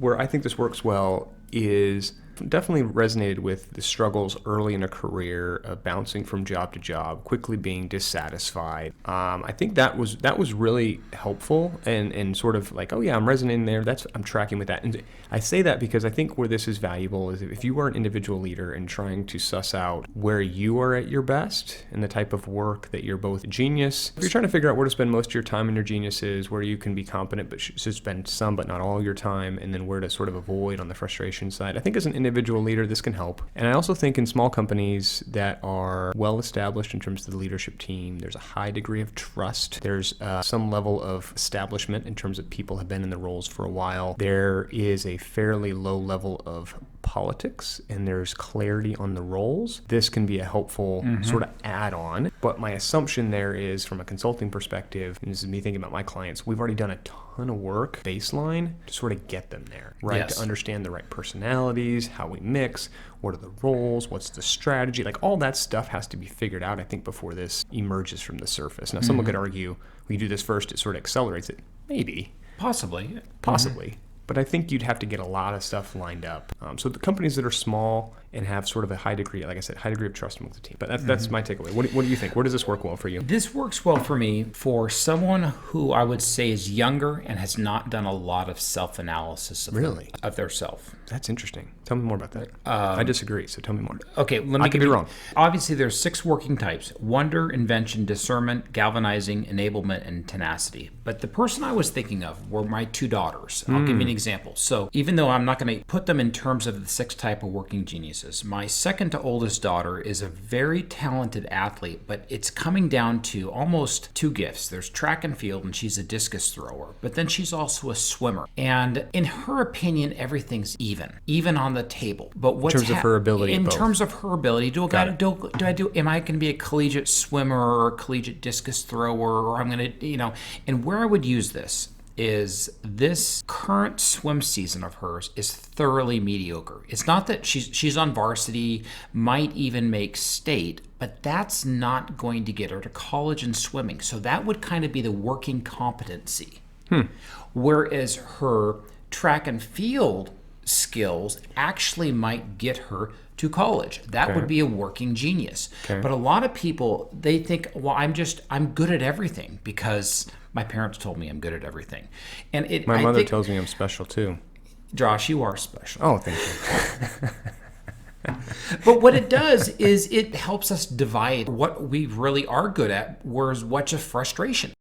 where I think this works well is definitely resonated with the struggles early in a career of bouncing from job to job, quickly being dissatisfied. I think that was really helpful and sort of like, oh yeah, I'm resonating there. I'm tracking with that. And I say that because I think where this is valuable is if you are an individual leader and trying to suss out where you are at your best and the type of work that you're both genius. If you're trying to figure out where to spend most of your time in your geniuses, where you can be competent but should spend some but not all of your time, and then where to sort of avoid on the frustration side. I think as an individual leader, this can help. And I also think in small companies that are well established in terms of the leadership team, there's a high degree of trust. There's some level of establishment in terms of people have been in the roles for a while. There is a fairly low level of politics and there's clarity on the roles. This can be a helpful sort of add-on. But my assumption there is from a consulting perspective, and this is me thinking about my clients, we've already done a ton of work baseline to sort of get them there, right? Yes. To understand the right personalities, how we mix, what are the roles, what's the strategy, like all that stuff has to be figured out, I think, before this emerges from the surface. Now, someone could argue, we do this first, it sort of accelerates it. Maybe. Possibly. But I think you'd have to get a lot of stuff lined up. So the companies that are small and have sort of a high degree, like I said, high degree of trust among the team. But that's my takeaway. What do you think? Where does this work well for you? This works well for me for someone who I would say is younger and has not done a lot of self-analysis of their self. That's interesting. Tell me more about that. I disagree, so tell me more. Okay, I could be wrong. Obviously, there's 6 working types: wonder, invention, discernment, galvanizing, enablement, and tenacity. But the person I was thinking of were my 2 daughters. I'll give you an example. So even though I'm not going to put them in terms of the 6 type of working geniuses, my second to oldest daughter is a very talented athlete, but it's coming down to almost 2 gifts. There's track and field, and she's a discus thrower, but then she's also a swimmer. And in her opinion, everything's even on the table. But what's in terms of her ability, am I going to be a collegiate swimmer or a collegiate discus thrower, or I'm going to, and where I would use this is this current swim season of hers is thoroughly mediocre. It's not that she's on varsity, might even make state, but that's not going to get her to college in swimming. So that would kind of be the working competency. Whereas her track and field skills actually might get her to college. That would be a working genius. But a lot of people, they think, well, I'm good at everything because my parents told me I'm good at everything. And my mother tells me I'm special too. Josh, you are special. Oh, thank you. But what it does is it helps us divide what we really are good at, whereas what's a frustration.